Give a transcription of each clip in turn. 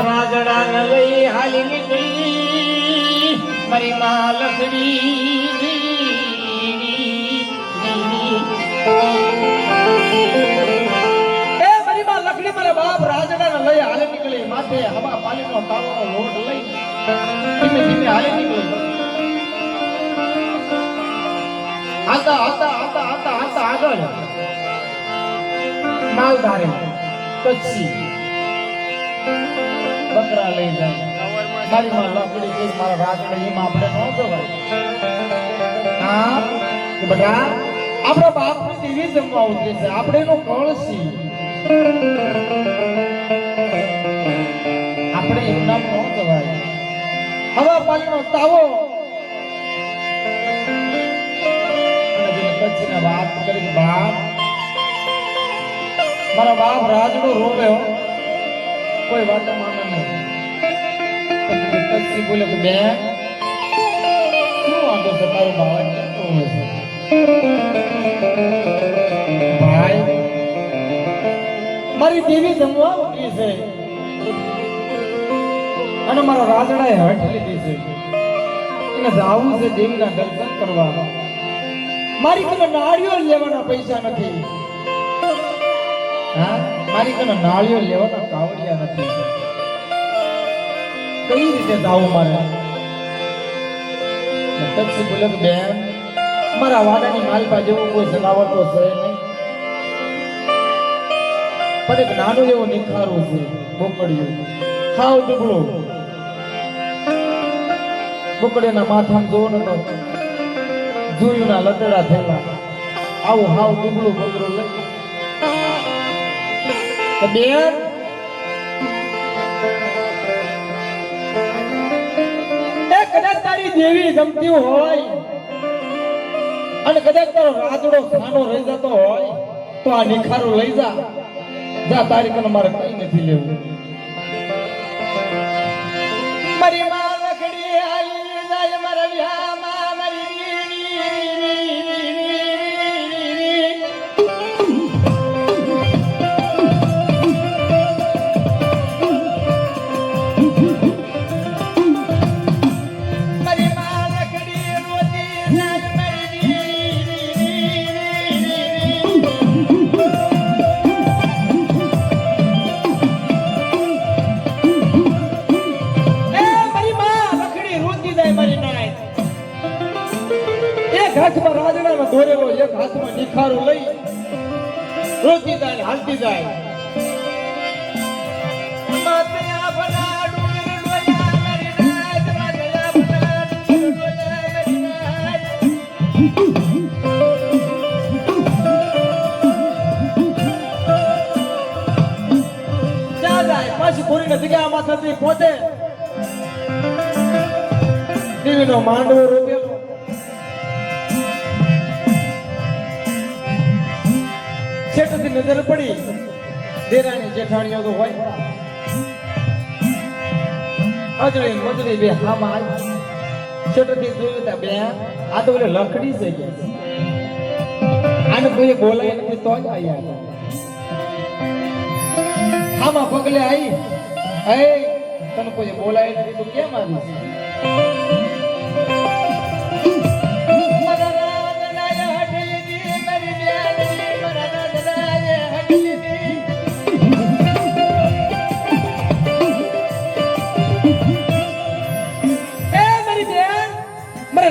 રાજડા ન લઈ હાલી નીકળી મારી માં લખડી મારા બાપ રાજડા ને લઈ હાલે નીકળી માથે હવા પાલીનો તાવનો લોટ લઈ ધીમે ધીમે હાલે નીકળી આતા આગળ માલધારે કચ્છી બકરા લઈ જાય મારી માં લકડી કે મારા રાજડા એમાં આપણે ન જવાય હા કે બેટા આપણા બાપની દેવી જમવા ઉતરે છે આપણે એનો કળશી આપણે એનું નામ ન જવાય હવા પાણીનો તાવો કચ્છીને વાત કરી બાપ મારા બાપ રાજડો રોવે કોઈ વાત માને નહીં કચ્છી બોલે કે બેન શું વાંધો છે તારું ભાવ કેમ રોવે છે ભાઈ મારી દેવી જમવા ઉઠી છે અને મારા રાજડાએ હઠ લીધી છે એને જાવું છે દેવીના દર્શન કરવા મારી કને નાળિયો લેવાના પૈસા નથી હા મારી કને નાળિયો લેવાના કાવડિયા નથી કઈ રીતે જાવું મારે કચ્છી બોલે કે બેન મારા વાડાની માલપા જેવું કોઈ જનાવર તો છે નહીં પણ એક નાનું એવું નિખારું છે બોકડિયું હાવ દુબળો બોકડીના માથામાં જોવો ને તો જુયુના લતડા થયેલા આવું હાવ દુબળું બોકડું લઈ બેન કદાચ તારી દેવી જમતી હોય અને કદાચ તારો રાજડો ખાનો રહી જતો હોય તો આ નિખારું લઈ જા તારી કને મારે કઈ નથી લેવું મારી માં લખડી હાલી જાય મારા વ્યામાં મારી હાથમાં રાજડાનો દોરેલો એક હાથમાં નિખારું લઈ રોતી જાય હાલતી જાય પાછી પૂરીને જગ્યા માથાથી પહોંચે દેવીનો માંડવો રોકેલો છેટથી નજર પડી દેરાણી જેઠાણીઓ તો હોય અજળી મજળી બે હામાં છેટથી જોયું તા બે આ તો ઓલે લખડી છે કે આને કોઈ બોલાય નથી તો જ આયા હામાં પગલે આવી એ તને કોઈ બોલાય નથી તો કેમ આવી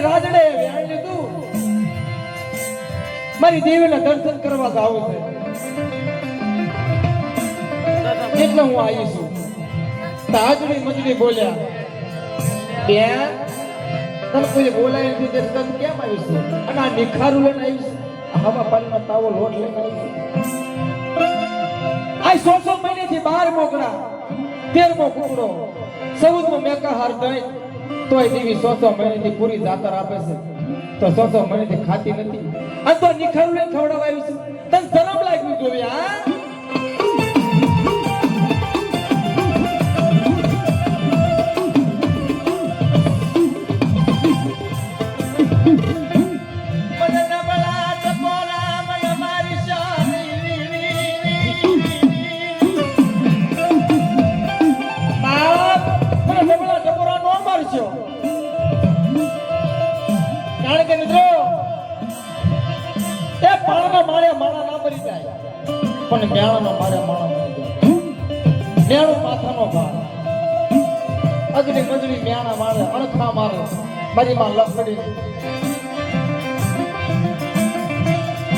રાજડે વ્યાણ લીધું મારી દેવીના દર્શન કરવા જાવું છે એટલે હું આવી છું તાજડી મજડી બોલ્યા બેન તને કોઈ બોલાય નથી તે તને કેમ આવીશું અને આ નિખારું લઈને આવીશું હવા પાણીનો તાવો લોટ લઈને આવીશું આ 100 મહિનેથી 12 મોકળા 13મો કુકડો 14મો મેકા હાર દઈ તોય દેવી 100 મહિનેથી પૂરી જાતર આપે છે તો 100 મહિનેથી ખાતી નથી આ તો નિખારું લઈને ખવડાવાયું છે તને શરમ લાગ્યું જોવી હા મને ન બળા ટપોરા મને મારી મારે માણા ના મરી જાય પણ મેળાનો મારે માણા મરી જાય મેળો માથાનો ભાર અગડી મજડી મેણા મારે અણખા મારે મારી માં લખડી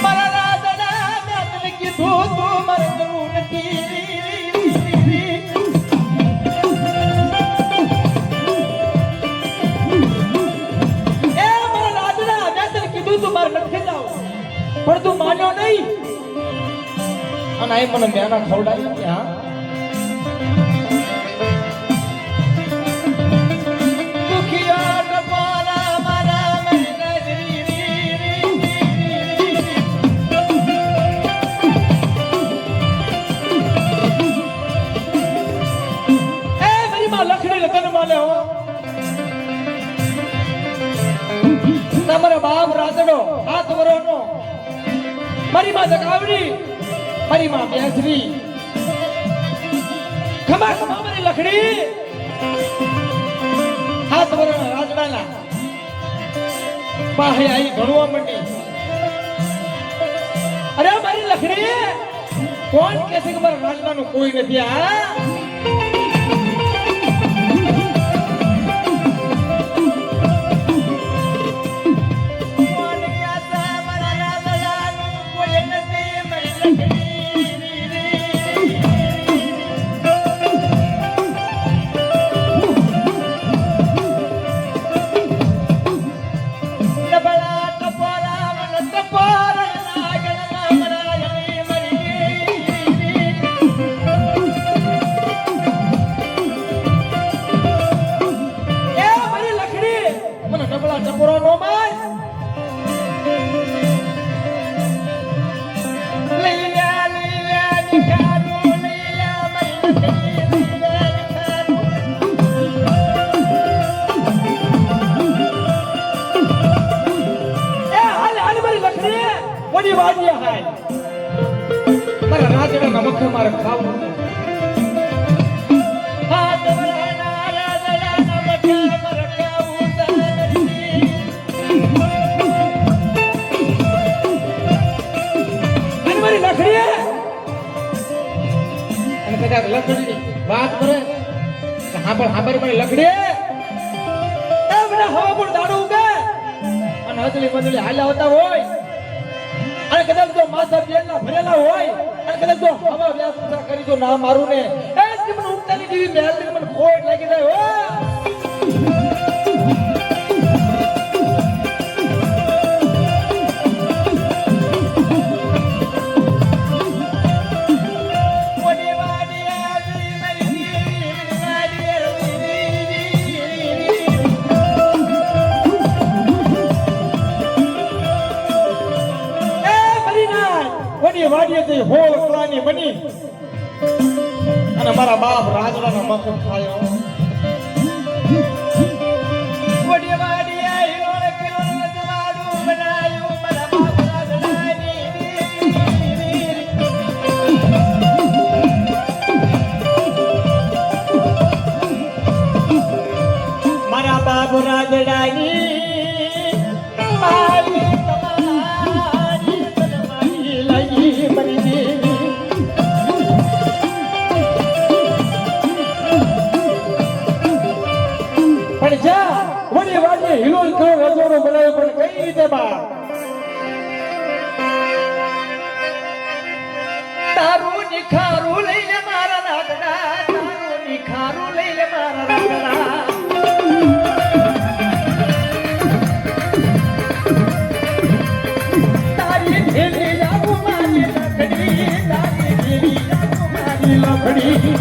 મારા રાધડા મેં તને કીધું તું મારે જરૂર નથી પણ તું માન્યો નહીં અને આ મને મેના ખવડાવી ત્યાં દુખિયા ટપાલા મારા મને એ મારી માં લખડી લગન માલે હો તમારા બાપ રાતડો હાથ વરોનો મારી માં જગાવડી મારી માં બેસરી ખમા ખમા મારી લખડી હાથ વરોના રાજડાના પાહે આઈ ઘણવા મંડી અરે મારી લખડી કોણ કે છે કે મારા રાજડાનું કોઈ નથી આ મારા રાજડા નમક મારે ખાવું મારી લખડી અને કદાચ લખડી વાત કરે હા પણ મારી લખડી હવા પણ દાડું કે અને હજલી મંદલી હાલ્યા હોતા હોય અને કદાચ જો માથા બેલા ભરેલા હોય અને કદાચ જો હવા વ્યાસ કરી જો ના મારું ને એ મને ઉઠતાની જેવી મહેલ મને ખોટ લાગી જાય હો વાડીએથી હોળ કળાની બની અને મારા બાપ રાજડાનો મકમ ખાયો વડી વાડીએ હિલોળ કિલોળ જવાડું બનાયું મારા બાપ રાજડાની મારા બાપ રાજડાની હિલોલ કરો રજોડો બનાવ્યો પણ કઈ રીતે બા તારું નિખારું લઈને મારા રાગડા તારું નિખારું લઈને મારા રાગડા તારી ઢેલી લાગુ મારી લખડી તારી ઢેલી લાગુ મારી લખડી